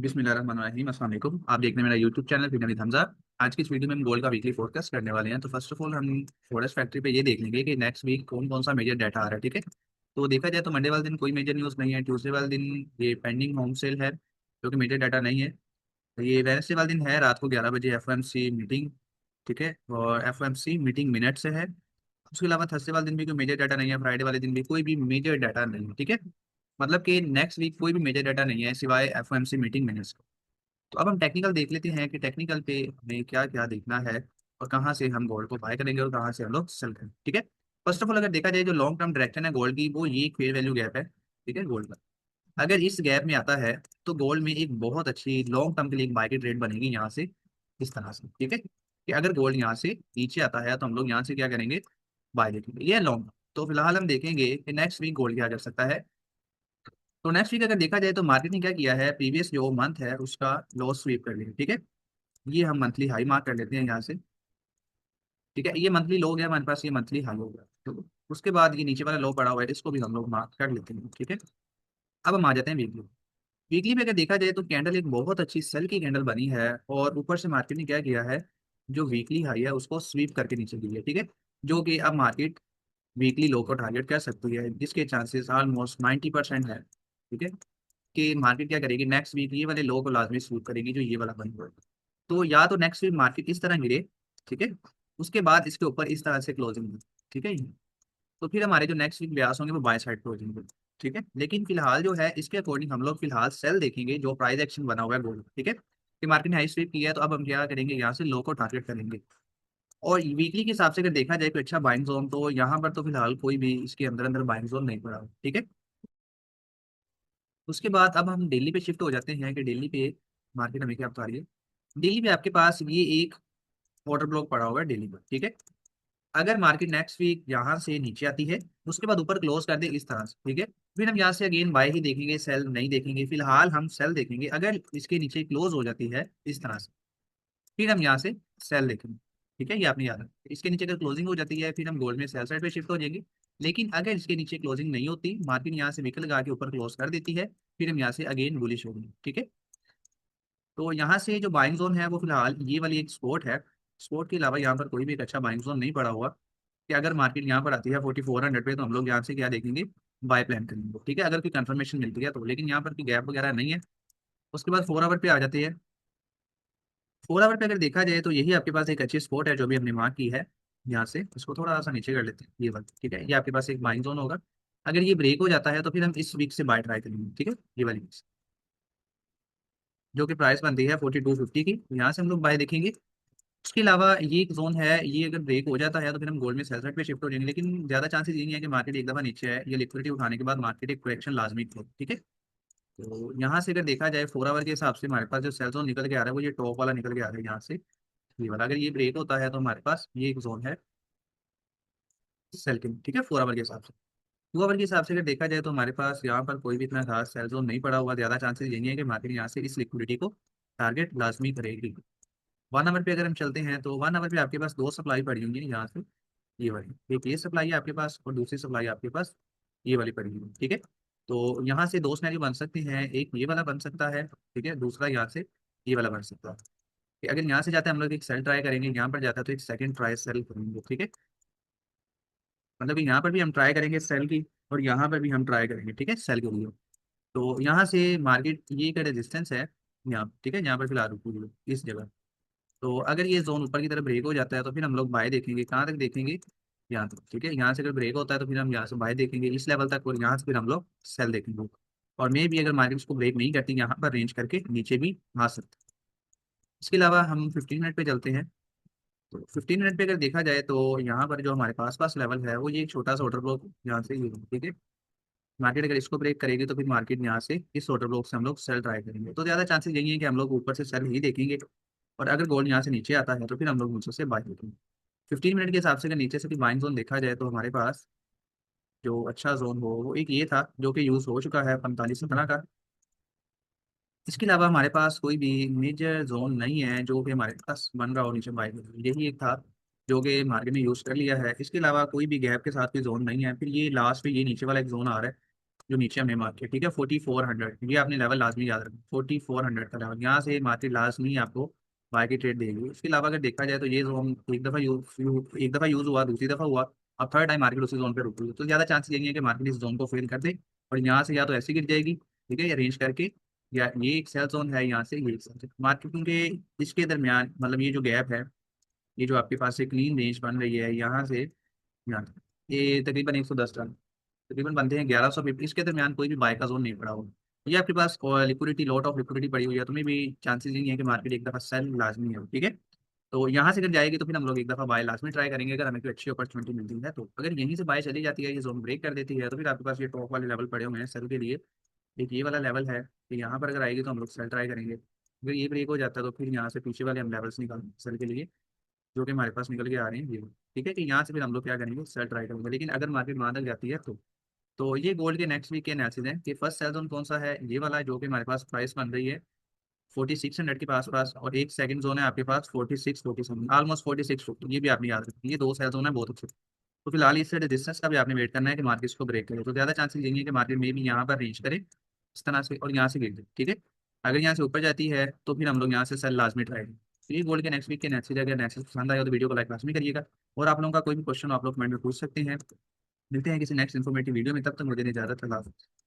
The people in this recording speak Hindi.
बिस्मिल्लाहिर्रहमानिर्रहीम। अस्सलाम वालेकुम। आप देखने मेरा यूट्यूब चैनल फिर नवीद हमजा। आज की इस वीडियो में हम गोल्ड का वीकली फोरकास्ट करने वाले हैं। तो फर्स्ट ऑफ ऑल हम फॉरेस्ट फैक्ट्री पे ये देख लेंगे कि नेक्स्ट वीक कौन कौन सा मेजर डाटा आ रहा है। ठीक है, तो देखा जाए तो मंडे वाले दिन कोई मेजर न्यूज़ नहीं है। ट्यूसडे वाले दिन ये पेंडिंग होम सेल है जो कि मेजर डाटा नहीं है। तो ये वेडनेसडे वाले दिन है रात को 11 बजे एफओएमसी मीटिंग। ठीक है, और एफओएमसी मीटिंग मिनट से है। उसके अलावा थर्सडे वाले दिन भी कोई मेजर डाटा नहीं है। फ्राइडे वाले दिन भी कोई भी मेजर डाटा नहीं है। ठीक है, मतलब कि नेक्स्ट वीक कोई भी मेजर डाटा नहीं है सिवाय एफओएमसी मीटिंग मिनट्स। तो अब हम टेक्निकल देख लेते हैं कि टेक्निकल पे हमें क्या क्या देखना है और कहाँ से हम गोल्ड को बाय करेंगे और कहाँ से हम लोग सेल करेंगे। ठीक है, फर्स्ट ऑफ ऑल अगर देखा जाए जो लॉन्ग टर्म डायरेक्शन है गोल्ड की वो ये फेयर वैल्यू गैप है। ठीक है, गोल्ड का अगर इस गैप में आता है तो गोल्ड में एक बहुत अच्छी लॉन्ग टर्म के लिए एक मार्केट रेट बनेगी यहाँ से, इस तरह से। ठीक है, कि अगर गोल्ड यहाँ से नीचे आता है तो हम लोग यहाँ से क्या करेंगे, बाय देखेंगे। ये लॉन्ग। तो फिलहाल हम देखेंगे कि नेक्स्ट वीक गोल्ड क्या कर सकता है। तो नेक्स्ट वीक अगर देखा जाए तो मार्केट ने क्या किया है, प्रीवियस जो मंथ है उसका लॉस स्वीप कर लिया। ठीक है, ये हम मंथली हाई मार्क कर लेते हैं यहाँ से। ठीक है, ये मंथली लो गया हमारे पास, ये मंथली हाई हो गया। तो उसके बाद ये नीचे वाला लो पड़ा हुआ है, इसको भी हम लोग मार्क कर लेते हैं। ठीक है, अब हम आ जाते हैं वीकली। वीकली में अगर देखा जाए तो कैंडल एक बहुत अच्छी सेल की कैंडल बनी है और ऊपर से मार्केट ने क्या किया है, जो वीकली हाई है उसको स्वीप करके नीचे गिरी है। ठीक है, जो कि अब मार्केट वीकली लो को टारगेट कर सकती है, जिसके चांसेस ऑलमोस्ट 90% है। ठीक है, कि मार्केट क्या करेगी नेक्स्ट वीक, ये वाले लो को लाजमी स्वीप करेगी जो ये वाला बन हुआ है। तो या तो नेक्स्ट वीक मार्केट इस तरह गिरे, ठीक है, उसके बाद इसके ऊपर इस तरह से क्लोजिंग हो। ठीक है, तो फिर हमारे जो नेक्स्ट वीक ब्यास होंगे वो बाय साइड क्लोजिंग हो। ठीक है, लेकिन फिलहाल जो है इसके अकॉर्डिंग हम लोग फिलहाल सेल देखेंगे जो प्राइस एक्शन बना हुआ है गोल्ड। ठीक है, कि मार्केट ने हाई स्वीप किया है तो अब हम क्या करेंगे, यहाँ से लो को टारगेट करेंगे। और वीकली के हिसाब से अगर देखा जाए कोई अच्छा बाइंग जोन, तो यहाँ पर तो फिलहाल कोई भी इसके अंदर अंदर बाइंग जोन नहीं पड़ा हुआ। ठीक है, उसके बाद अब हम दिल्ली पे शिफ्ट हो जाते हैं कि दिल्ली पे मार्केट हमें क्या बता रही है। दिल्ली पे आपके पास ये एक वाटर ब्लॉक पड़ा हुआ है दिल्ली पर। ठीक है, अगर मार्केट नेक्स्ट वीक यहाँ से नीचे आती है उसके बाद ऊपर क्लोज कर दे इस तरह से, ठीक है, फिर हम यहाँ से अगेन बाय ही देखेंगे, सेल नहीं देखेंगे। फिलहाल हम सेल देखेंगे। अगर इसके नीचे क्लोज हो जाती है इस तरह से फिर हम यहाँ से सेल देखेंगे। ठीक है, ये आपने याद रखना। इसके नीचे अगर क्लोजिंग हो जाती है फिर हम गोल्ड में सेल साइड पे शिफ्ट हो जाएंगे। लेकिन अगर इसके नीचे क्लोजिंग नहीं होती, मार्केट यहाँ से विकल लगा के ऊपर क्लोज कर देती है, फिर हम यहाँ से अगेन बुलिश होंगे। ठीक है, तो यहाँ से जो बाइंग जोन है वो फिलहाल ये वाली एक स्पोर्ट है। स्पोर्ट के अलावा यहाँ पर कोई भी एक अच्छा बाइंग जोन नहीं पड़ा हुआ। कि अगर मार्केट यहाँ पर आती है 4400 पे तो हम लोग यहाँ से क्या देखेंगे, बाय प्लान करेंगे। ठीक है, अगर कोई कंफर्मेशन मिलती है तो। लेकिन यहाँ पर कोई गैप वगैरह नहीं है। उसके बाद 4 आवर पे आ जाती है। 4 आवर पे अगर देखा जाए तो यही आपके पास एक अच्छी स्पॉट है जो भी हमने मार्क की है। यहाँ से इसको थोड़ा सा नीचे कर लेते हैं, ये वाला। ठीक है, ये आपके पास एक बाइंग जोन होगा। अगर ये ब्रेक हो जाता है तो फिर हम इस वीक से बाय ट्राई करेंगे। ठीक है, ये वाली वीक जो कि प्राइस बनती है 4250 की, तो यहाँ से हम लोग बाय देखेंगे। उसके अलावा ये एक जोन है, ये अगर ब्रेक हो जाता है तो फिर हम गोल्ड में सेल साइड पे शिफ्ट हो जाएंगे। लेकिन ज्यादा चांसेस ये नहीं है कि मार्केट एक दफा नीचे है, ये लिक्विडिटी उठाने के बाद मार्केट एक करेक्शन लाजमी हो। ठीक है, तो यहाँ से अगर देखा जाए 4 आवर के हिसाब से हमारे पास जो सेल जोन निकल के आ रहा है वो ये टॉप वाला निकल के आ रहा है यहाँ से, ये वाला। अगर ये ब्रेक होता है तो हमारे पास ये एक जोन है सेल के। ठीक है, 4 आवर के हिसाब से। 2 आवर के हिसाब से अगर देखा जाए तो हमारे पास यहाँ पर कोई भी इतना खास सेल जोन नहीं पड़ा हुआ। ज्यादा चांसेस यही है कि मार्केट यहाँ से इस लिक्विडिटी को टारगेट लाजमी करेगी। 1 आवर पे अगर हम चलते हैं तो 1 आवर पे आपके पास दो सप्लाई पड़ी हुई है यहाँ से, ये वाली एक ये सप्लाई है आपके पास और दूसरी सप्लाई आपके पास ये वाली पड़ी हुई है। ठीक है, तो यहाँ से दो सिनेरियो बन सकते हैं, एक ये वाला बन सकता है, ठीक है, दूसरा यहाँ से ये वाला बन सकता है। कि अगर यहाँ से जाते हैं हम लोग एक सेल ट्राई करेंगे, यहाँ पर जाता है तो एक सेकंड ट्राई सेल करेंगे। ठीक है, मतलब कि यहाँ पर भी हम ट्राई करेंगे सेल की और यहाँ पर भी हम ट्राई करेंगे, ठीक है, सेल के लिए। तो यहाँ से मार्केट ये का रेजिस्टेंस है यहाँ, ठीक है, यहाँ पर फिलहाल रुकी इस जगह। तो अगर ये जोन ऊपर की तरफ ब्रेक हो जाता है तो फिर हम लोग बाय देखेंगे। कहाँ तक देखेंगे, यहाँ तक। ठीक है, यहाँ से अगर ब्रेक होता है तो फिर हम यहाँ से बाय देखेंगे इस लेवल तक, और यहाँ से फिर हम लोग सेल देखेंगे। और मे भी अगर मार्केट उसको ब्रेक नहीं करती यहाँ पर रेंज करके नीचे भी आ सकते हैं। इसके अलावा हम 15 मिनट पे चलते हैं। तो 15 मिनट पे अगर देखा जाए तो यहाँ पर जो हमारे पास पास लेवल है वो ये एक छोटा सा ऑर्डर ब्लॉक यहाँ से ये है, ठीक है। मार्केट अगर इसको ब्रेक करेगी तो फिर मार्केट यहाँ से इस ऑर्डर ब्लॉक से हम लोग सेल ट्राई करेंगे। तो ज़्यादा चांसेस यही है कि हम लोग ऊपर से सेल ही देखेंगे। और अगर गोल्ड यहाँ से नीचे आता है तो फिर हम लोग नीचे से बाय देखेंगे। 15 मिनट के हिसाब से अगर नीचे से भी बाइंग जोन देखा जाए तो हमारे पास जो अच्छा जोन हो वो एक ये था जो कि यूज़ हो चुका है 45-17 का। इसके अलावा हमारे पास कोई भी मेजर जोन नहीं है जो कि हमारे पास बन रहा हो नीचे बाय में। यही एक था जो कि मार्केट ने यूज़ कर लिया है। इसके अलावा कोई भी गैप के साथ कोई जोन नहीं है। फिर ये लास्ट पे ये नीचे वाला एक जोन आ रहा है जो नीचे हमने मार्क किया, ठीक है, 4400, ये आपने लेवल लाजमी याद रखना, 4400 का लेवल, यहाँ से मार्केट लाजमी आपको बाय की ट्रेड देगी। उसके अलावा अगर देखा जाए तो ये जोन एक दफ़ा यूज़ हुआ, दूसरी दफ़ा हुआ, अब थर्ड टाइम मार्केट उसी जोन पे रुक गई, तो ज़्यादा चांसेस यही है कि मार्केट इस जोन को फेल कर दे और यहाँ से या तो ऐसी गिर जाएगी, ठीक है, या रेंज करके, या ये एक सेल जोन है, यहाँ से ये एक सेल मार्केट के इसके दरमियान, मतलब ये जो गैप है, ये जो आपके पास एक क्लीन रेंज बन रही है यहाँ से यहाँ तक, ये तकरीबन 110 टन तकरीबन बनते हैं 1150, इसके दरमियान कोई भी बाय का जोन नहीं पड़ा हो। ये आपके पास लिक्विडिटी, लॉट ऑफ लिक्विडिटी पड़ी हुई है, तुम्हें भी चांसेस नहीं है कि मार्केट एक दफा सेल लाजमी है, ठीक है। तो यहाँ से अगर जाएगी तो फिर हम लोग एक दफा बाय लाजमी ट्राई करेंगे, अगर हमें कोई अच्छी अपॉर्चुनिटी मिलती है तो। अगर यहीं से बाय चली जाती है, ये जोन ब्रेक कर देती है, तो फिर आपके पास ये टॉप वाले लेवल पड़े हुए हैं सेल के लिए। एक ये वाला लेवल है कि यहाँ पर अगर आएगी तो हम लोग सेल ट्राई करेंगे, अगर ये ब्रेक हो जाता है तो फिर यहाँ से पीछे वाले हम लेवल्स निकालेंगे सेल के लिए, जो कि हमारे पास निकल के आ रहे हैं ये, ठीक है, कि यहाँ से फिर हम लोग क्या करेंगे, सेल ट्राई करेंगे। लेकिन अगर मार्केट वहाँ तक जाती है तो ये गोल्ड के नेक्स्ट वीक के एनालिसिस है कि फर्स्ट सेल जोन कौन सा है, ये वाला है जो कि हमारे पास प्राइस बन रही है 4600 के आसपास, और एक सेकंड जोन है आपके पास 46 47, ऑलमोस्ट 46, ये भी आपने याद रखना, ये दो सेल जोन है बहुत अच्छे। तो फिलहाल इससे रेजिस्टेंस का भी आपने वेट करना है कि मार्केट को ब्रेक करे, तो ज़्यादा चांसेस यही है कि मार्केट में भी यहाँ पर रीच करे इस तरह से और यहाँ से गिर जाए, ठीक है। अगर यहाँ से ऊपर जाती है तो फिर हम लोग यहाँ से सेल लाजमी ट्राई करें। तो ये गोल्ड के नेक्स्ट वीक के नेक्स्ट, अगर नेक्स्ट पसंद आएगा तो वीडियो को लाइक लाजमी करिएगा, और आप लोगों का कोई भी क्वेश्चन आप लोग कमेंट में पूछ सकते हैं। मिलते हैं किसी नेक्स्ट इन्फॉर्मेटिव वीडियो में, तब तक मुझे इजाजत है। अल्लाह हाफ़िज़।